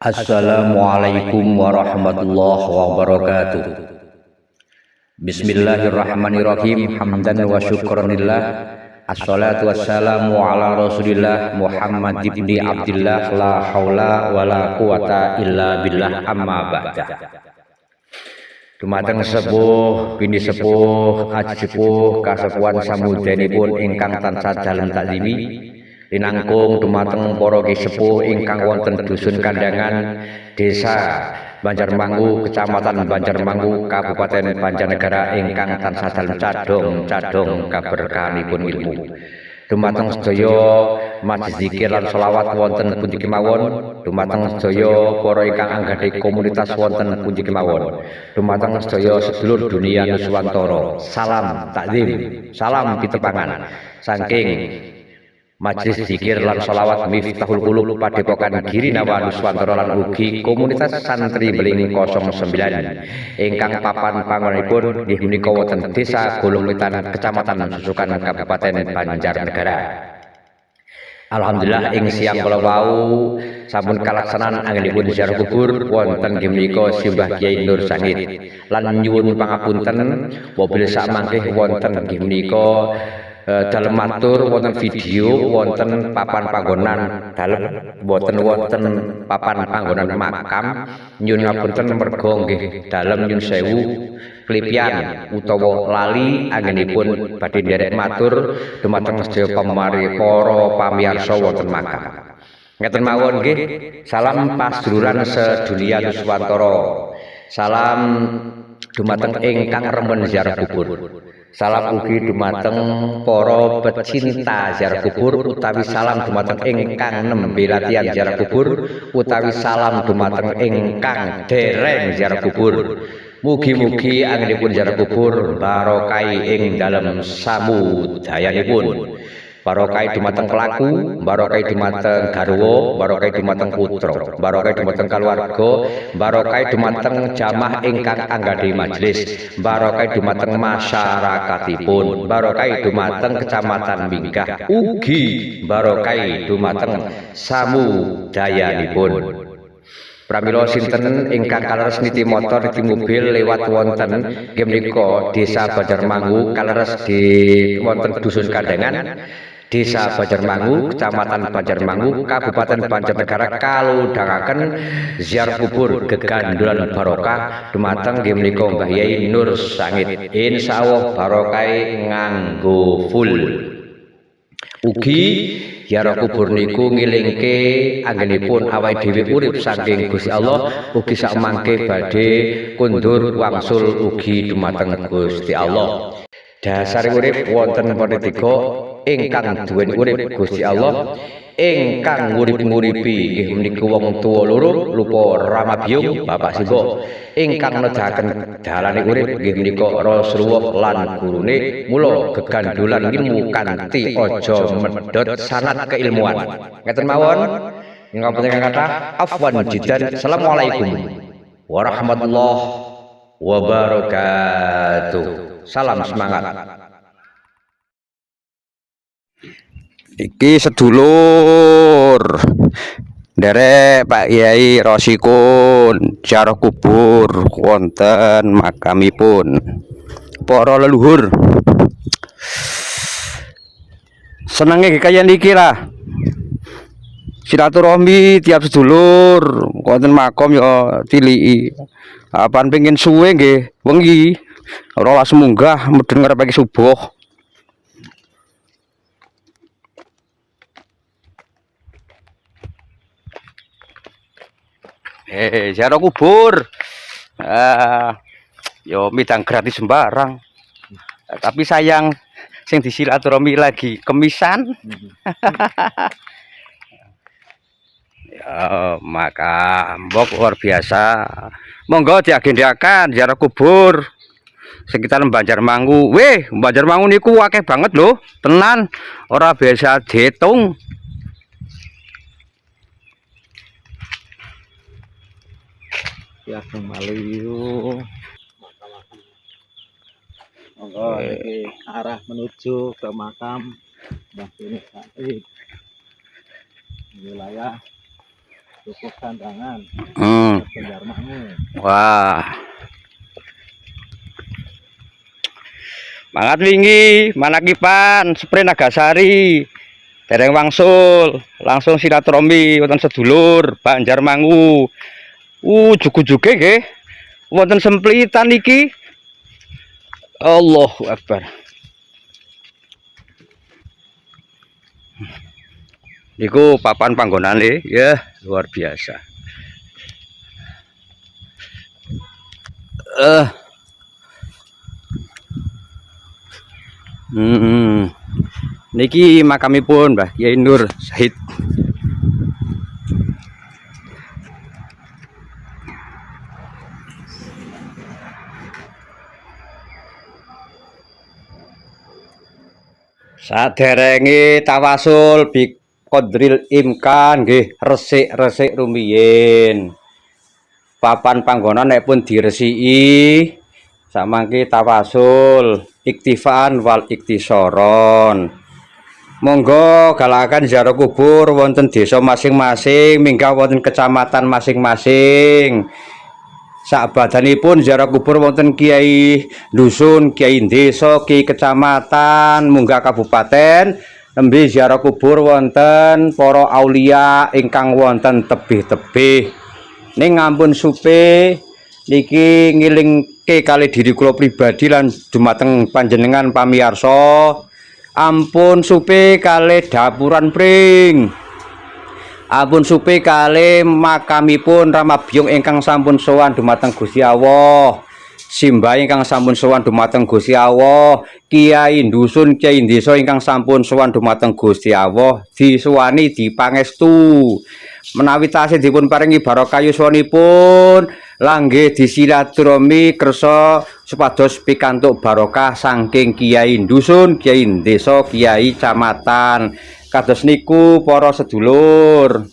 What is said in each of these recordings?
Assalamualaikum warahmatullahi wabarakatuh. Bismillahirrahmanirrahim. Hamdan wa syukranillah. Assalatu wassalamu ala rasulillah Muhammad ibni Abdillah. La haula wa la quwata illa billah. Amma ba'da. Dumateng sepuh bini sepuh aji sepuh kasepuhan samudanipun ingkang tansah dalem taklimi linangkung dumateng para sepuh ingkang wonten dusun Kandangan, Desa Banjarmangu, Kecamatan Banjarmangu, Kabupaten Banjarnegara ingkang tansah dalem cadhong-cadhong kaberkahanipun ilmu. Dumateng sedaya majelis zikir lan selawat wonten pundi kemawon, dumateng sedaya para ingkang anggadhi komunitas wonten pundi kemawon, dumateng sedaya sedulur dunia nuswantara. Salam takzim, salam pitepangan saking Majelis Zikir lan Sholawat Miftahul Qulub Padepokan Girinawa Nuswantara lan ugi komunitas santri Beling 09 ingkang papan panggonipun inggih menika wonten Desa Golongwetan, Kecamatan Susukan, Kabupaten Banjarnegara. Alhamdulillah ing siang kala wau sampun kalaksanan anggenipun ziarah kubur wonten inggih menika Simbah Kyai Nur Sangit lan nyuwun pangapunten mobil samangke wonten inggih menika dalam matur wonten video wonten papan panggonan dalem wonten papan panggonan makam nyuwun ngapunten merga nggih dalem nyuwun sewu klipian utawa lali anggenipun badhe nderek matur dumateng sedaya pamari para pamirsa wonten makam. Ngeten mawon nggih, salam pasduluran sedunia Nuswantara. Salam dumateng ingkang remen ziarah kubur. Salam ugi dumateng para pecinta ziarah kubur utawi salam dumateng ingkang nembe latihan ziarah kubur utawi salam dumateng ingkang dereng ziarah kubur. Mugi-mugi anggenipun ziarah kubur barokah ing dalem samudayanipun. Barokah dumateng pelaku, barokah dumateng garwa, barokah dumateng putra, barokah dumateng keluarga, barokah dumateng jamaah ingkang anggadhi majelis, barokah dumateng masyarakatipun, barokah dumateng kecamatan Minggah, ugi barokah dumateng samudayanipun. Pramila sinten ingkang kaleres niti motor niti mobil lewat wonten inggih menika Desa Banjarmangu kaleres di wonten dusun Kandangan, Desa Banjarmangu, Kecamatan Banjarmangu, Kabupaten Banjarnegara kaludhangaken ziarah kubur gegandulan barokah dumateng inggih menika Mbah Yai Nur Sangit. Insyaallah barokah nganggo full. Ugi ziarah kubur niku ngilingke anggenipun awake dhewe urip saking Gusti Allah, ugi sakmangke badhe kundur wangsul ugi dumateng Gusti Allah. Dasar urip wonten panitika ingkang duweni urip Gusti Allah, ingkang ngurip-nguripi inggih menika wong tuwa loro rupa Ramabiyung Bapak Simbah, ingkang nedahaken dalane urip inggih menika Rasulullah lan gurune. Mula gegandulan ilmu kanthi aja medhot sanad keilmuan. Ngeten mawon ingkang kathah afwan jidan. Assalamualaikum warahmatullahi wabarakatuh. Salam semangat. Iki sedulur derek Pak Kyai Rosikun ziarah kubur wonten makamipun para leluhur. Senenge kaya niki lah silaturahmi tiap sedulur wonten makam ya tiliki. Apan pengin suwe nggih wengi ora semunggah medhen ngarep iki subuh. Ziarah kubur yo midang gratis sembarang. Tapi sayang sing disilaturahmi lagi kemisan. Ya, maka mbok luar biasa. Monggo diagendakan ziarah kubur sekitar Banjarmangu. Weh, Banjarmangu niku akeh banget lho, tenan. Ora biasa diitung. Ya kembali yuk. Monggo iki arah menuju ke makam Mbah Yai Sangit wilayah cukup kandangan Hmm. Banjarmangu. Wah. Mangat wingi manakipan Spray Nagasari. Dereng wangsul, langsung silaturahmi wonten sedulur Banjarmangu. Jugu-juge nggih. Wonten semplitan iki. Allahu Akbar. Niku papan panggonane ya luar biasa. Niki makamipun Mbah Kyai Nur Said. Saderenge tawasul bi qadril imkan nggih resik-resik rumiyin. Papan panggonan nek pun diresiki samangke tawasul iktifaan wal iktisoron. Monggo galakan ziarah kubur wonten desa masing-masing, minggah wonten kecamatan masing-masing. Sabadanipun ziarah kubur wonten kiai dusun, kiai desa, kiai kecamatan, munggah kabupaten, nembe ziarah kubur wonten para aulia ingkang wonten tebih-tebih. Ning ngampun supe niki ngilingke kali diri kula pribadi lan dumateng panjenengan pamirsa. Ampun supe kali dapuran pring. Ampun supe kali makamipun Rama Byung ingkang sampun sowan dumateng Gusti Allah. Simbah ingkang sampun sowan dumateng Gusti Allah, kiai dusun, kiai desa ingkang sampun sowan dumateng Gusti Allah disuwani dipangestu. Menawi tasih dipun paringi barokah yuswanipun langgih disilaturahmi kersa supados pikantuk barokah saking kiai dusun, kiai desa, kiai camatan. Kados niku para sedulur.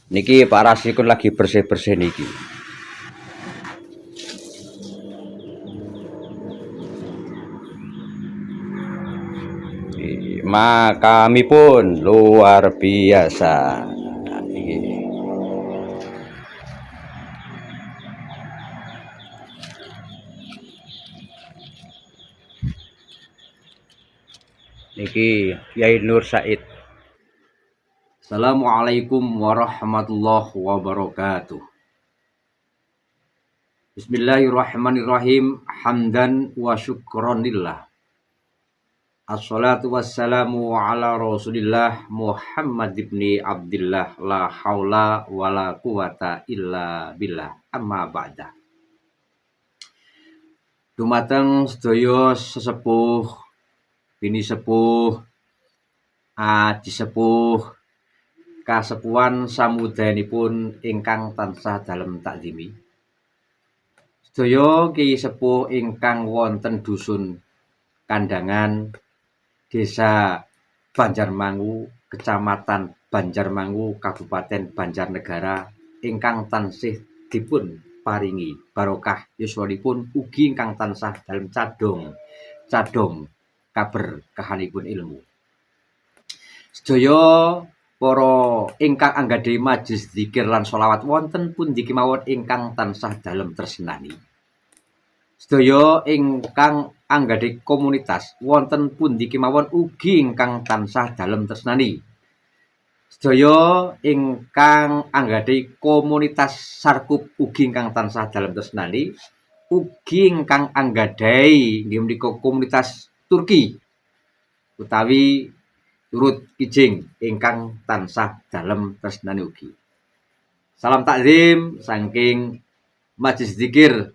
Niki Pak Rasikun lagi bersih-bersih niki. Makamipun luar biasa. Niki Kyai Nur Said. Assalamualaikum warahmatullahi wabarakatuh. Bismillahirrahmanirrahim. Hamdan wa syukronillah. Assalatu wassalamu ala Rasulillah Muhammad ibni Abdillah la haula wala quwata illa billah amma ba'da. Dumateng sedaya sesepuh, bini sepuh, aji sepuh, kasepuhan samudayanipun ingkang tansah dalem takzimi. Sedaya ki sepuh ingkang wonten dusun Kandangan, Desa Banjarmangu, Kecamatan Banjarmangu, Kabupaten Banjarnegara ingkang tansih dipun paringi barokah yuswanipun ugi ingkang tansah dalem cadong kaberkahanipun ilmu. Sedaya para ingkang anggadhahi majelis zikir lan sholawat wonten pundi kemawon ingkang tansah dalem tresnani. Sedaya ingkang anggadhahi komunitas wonten pundi kemawon ugi ingkang tansah dalem tresnani. Sedaya ingkang anggadhahi komunitas sarkup ugi ingkang tansah dalem tresnani, ugi ingkang anggadhahi nggih menika komunitas Turki utawi turut kijing ingkang tansah dalem tresnani ugi. Salam takzim saking majelis zikir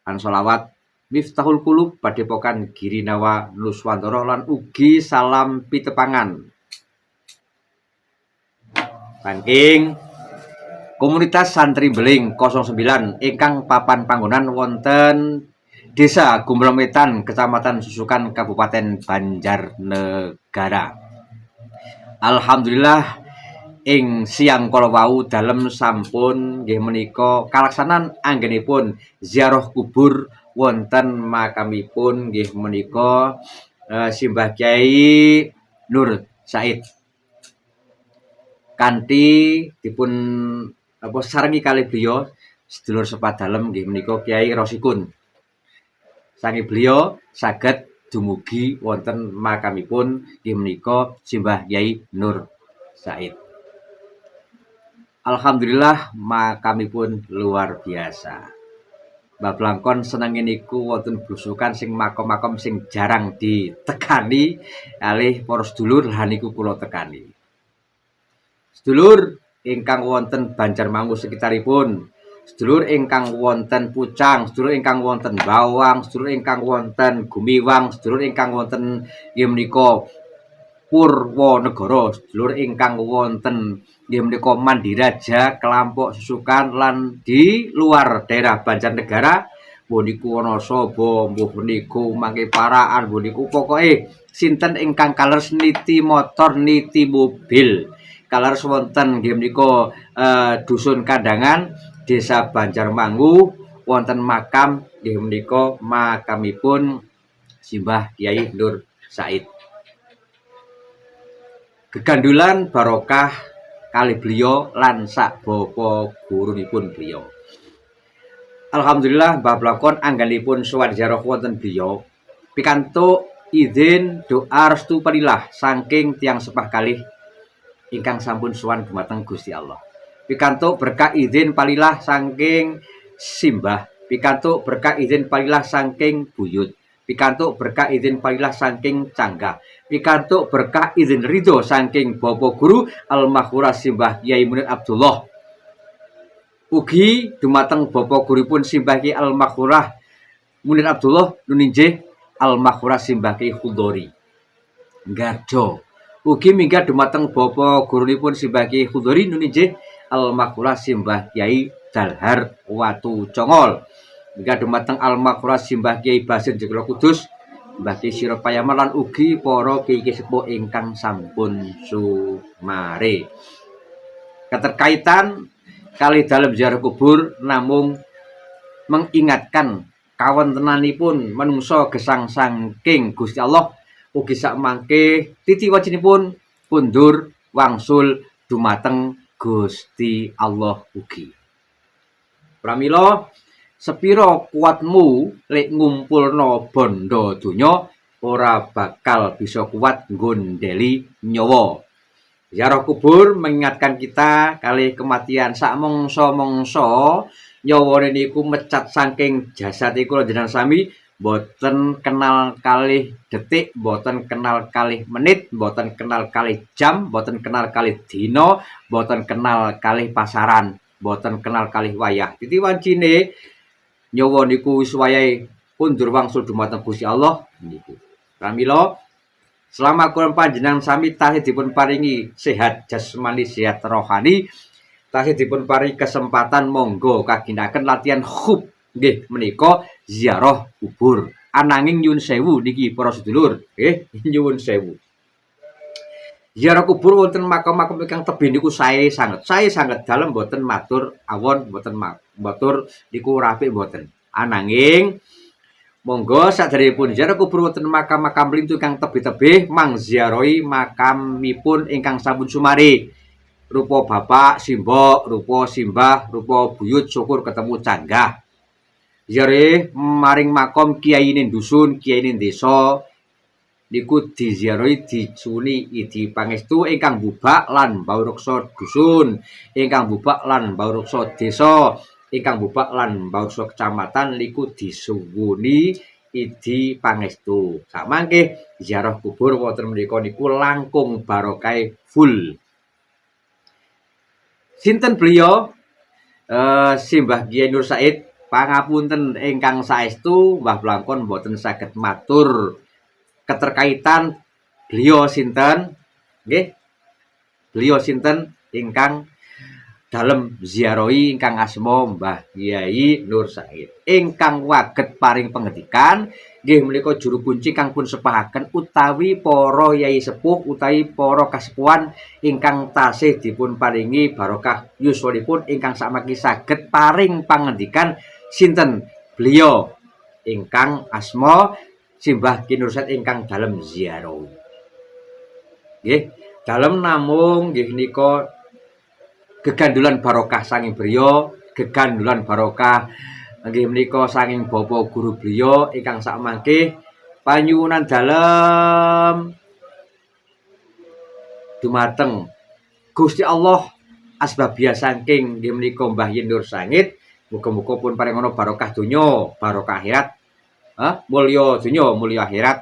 lan sholawat Miftahul Qulub Padepokan Girinawa Nuswantara lan ugi salam pitepangan saking komunitas santri beling 09 ingkang papan panggonan wonten Desa Gumblemetan, Kecamatan Susukan, Kabupaten Banjarnegara. Alhamdulillah ing siang kala wau dalem sampun nggih menika kalaksanan anggenipun ziarah kubur wonten makamipun nggih menika Simbah Kyai Nur Said. kanthi dipun apa sarengi kalih beliau sedulur sepadalem nggih menika Kyai Rosikun. Sange beliau saged dumugi wonten makamipun nggih menika Simbah Kyai Nur Said. Alhamdulillah makamipun luar biasa. Mbah Blangkon senenge niku wonten blusukan sing makom-makom sing jarang ditekani kalih para sedulur lah niku kula tekani. Sedulur ingkang wonten Banjarmangu sekitaripun, sedulur ingkang wonten Pucang, sedulur ingkang wonten Bawang, sedulur ingkang wonten Gumiwang, sedulur ingkang wonten nggih menika Purwonegara, sedulur ingkang wonten nggih menika Mandiraja, Kelampok, Susukan lan di luar daerah Banjarnegara, mbuh niku Wonosobo, mbuh niku mangke Paraan, mbuh niku pokoke sinten ingkang kaleres niti motor, niti mobil, kaleres wonten nggih menika dusun Kandangan, Desa Banjarmangu, wonten makam nggih menika makamipun Simbah Kyai Nur Said. Gegandulan barokah kali beliau lan sak bapa gurunipun beliau. Alhamdulillah Mbah Blangkon anggenipun sowan ziarah wonten beliau pikantuk izin doa restu panilah saking tiyang sepah kalih ingkang sampun sowan dumateng Gusti Allah. Pikantuk berkah izin panilah saking simbah, pikantuk berkah izin panilah saking buyut, pikantuk berkah izin panilah saking canggah, pikantuk berkah izin ridho saking Bapak Guru Almarhum Simbah Kyai Munir Abdullah. Ugi dumateng Bapak Guripun Simbah Kyai Almarhum Munir Abdullah nuninjih Almarhum Simbah Kyai Khudori Gardo. Ugi minggat dumateng Bapak Gurunipun Simbah Kyai Khudori nuninjih Almarhum Simbah Kyai Dalhar Watu Congol. Minggat dumateng Almarhum Simbah Kyai Basir Joglo Kudus, Mbah Kyai Siropayama lan ugi para kyai sepuh ingkang sampun sumare. Keterkaitan kali dalam ziarah kubur namung mengingatkan kawontenanipun manungsa gesang saking Gusti Allah ugi sak mangke titi wacinipun pundur wangsul dumateng Gusti Allah ugi. Pramila sepiro kuatmu lek ngumpulno bondo donya ora bakal bisa kuat nggondeli nyawa. Ziarah kubur mengingatkan kita kali kematian sak mongso-mongso nyawane niku mecat saking jasad iku jenengan sami boten kenal kalih detik, boten kenal kalih menit, boten kenal kalih jam, boten kenal kalih dina, boten kenal kalih pasaran, boten kenal kalih wayah. Titi wancine nyawa niku wis wayahe pundur wangsul dumateng Gusti Allah niku. Pramila selama kurang panjenengan sami tasih dipun paringi sehat jasmani, sehat rohani, tasih dipun paringi kesempatan monggo kaginaken latihan khub nggih menika ziarah kubur. Ananging nyuwun sewu niki para sedulur, nggih nyuwun sewu. Ziarah kubur wonten makam-makam ingkang tebih niku sae sanget dalem boten matur awon, boten matur niku rapik boten. Ananging monggo saderengipun ziarah kubur wonten makam-makam lintu ingkang tebih-tebih mangziarahi makamipun ingkang sampun sumare. Rupa bapak, simbok, rupa simbah, rupa buyut, syukur ketemu canggah. Ziarah maring makom kiyaine dusun, kiyaine desa niku diziarahi dicuni idi pangestu ingkang bubak lan mbaureksa dusun, ingkang bubak lan mbaureksa desa, ingkang bubak lan mbaureksa kecamatan niku disuwuni idi pangestu. Samangke ziarah kubur wonten mriku niku langkung barokah full. Sinten beliau? Simbah Kyai Nur Said. Pangapunten ingkang saestu Mbah Blangkon boten saged matur keterkaitan beliau sinten nggih. Beliau sinten ingkang dalem ziarahi ingkang asma Mbah Kyai Nur Said. Ingkang waget paring pengetikan nggih menika juru kunci kang pun sepahaken utawi para yai sepuh utawi para kasepuhan ingkang tasih dipun paringi barokah yuswanipun ingkang sakmaki saged paring pangendikan sinten beliau ingkang asma Simbah Kyai Nur Said ingkang dalem ziarah. Nggih, dalem namung nggih nika gegandulan barokah saking beliau, gegandulan barokah nggih menika saking Bapak Guru beliau ingkang sak mangke panyuwunan dalem dumateng Gusti Allah asbabia saking nggih menika Mbah Yen Nur Sangit, muga-muga pun paring ana barokah donya, barokah akhirat, mulya donya, mulya akhirat,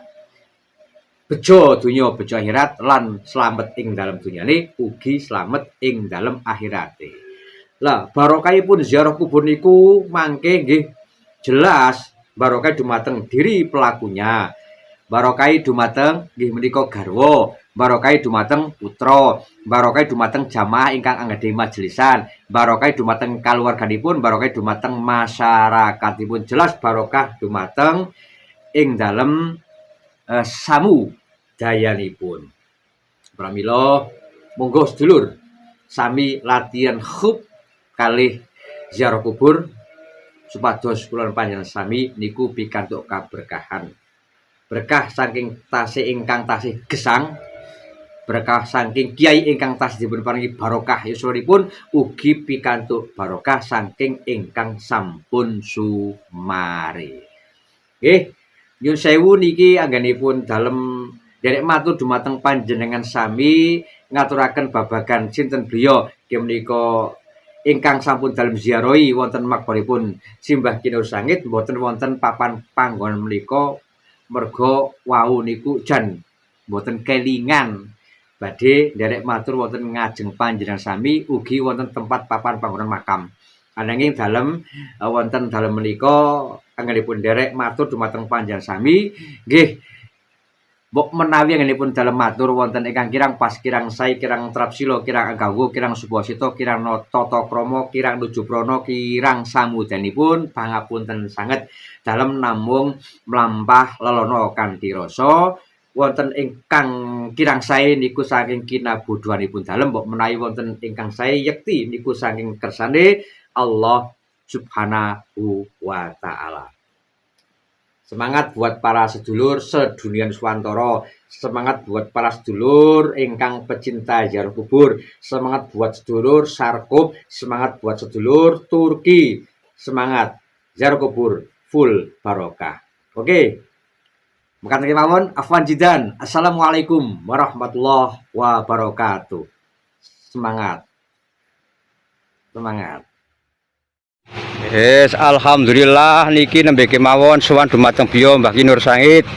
bejo donya, bejo akhirat, lan slamet ing dalem dunyane, ugi slamet ing dalem akhirate. Lah barokahipun ziarah kubur niku mangke nggih jelas barokah dumateng diri pelakunya. Barokah dumateng nggih menika garwa, barokah dumateng putra, barokah dumateng jamaah ingkang anggade majelisan, barokah dumateng kaluwarganipun, barokah dumateng masyarakatipun. Jelas barokah dumateng ing dalem samu dayanipun. Pramila monggo sedulur sami latihan khub kalih ziarah kubur supados kula panjenengan sami niku pikantuk kaberkahan. Berkah saking tasih ingkang tasih gesang, berkah saking kiai ingkang tasih dipunparingi barokah yuswanipun, ugi pikantuk barokah saking ingkang sampun sumare. Nggih, nyuwun sewu niki anggenipun dalem derek matur dumateng panjenengan sami ngaturaken babagan sinten beliau nggih menika ingkang sampun dalem ziarahi wonten makbaripun Simbah Ki Nur Sangit, mboten wonten papan panggonan menika merga wau niku jan mboten kelingan badhe nderek matur wonten ngajeng panjenengan sami ugi wonten tempat papan panggonan makam. Ananging dalem wonten dalem menika anggenipun nderek matur dumateng panjenengan sami nggih mbok menawi anggenipun dalem matur wonten ingkang kirang pas, kirang sae, kirang trapsila, kirang agawa, kirang subhasita, kirang tata krama, kirang nuju prana, kirang samudanipun pangapunten sanget dalem namung mlampah lelana kanthi rasa. Wonten ingkang kirang sae niku saking kinabodohanipun dalem, mbok menawi wonten ingkang sae yekti niku saking kersane Allah Subhanahu wa taala. Semangat buat para sedulur sedunian Swantara, semangat buat para sedulur ingkang pecinta ziarah kubur, semangat buat sedulur Sarkup, semangat buat sedulur Turki, semangat ziarah kubur full barokah. Oke. Mekaten kemawon afwan jidan. Assalamualaikum warahmatullahi wabarakatuh. Semangat. Semangat. Yes, alhamdulillah niki nembe kemawon sowan dumateng beliau Mbah Ki Nur Sangit.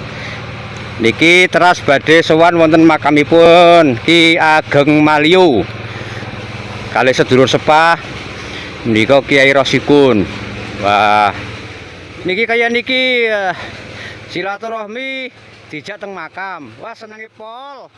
Niki teras badhe sowan wonten makamipun Ki Ageng Maliu. Kalih sedulur sepah menika Kiai Rosikun. Wah, niki kaya niki silaturahmi dijak teng makam. Wah senenge pol.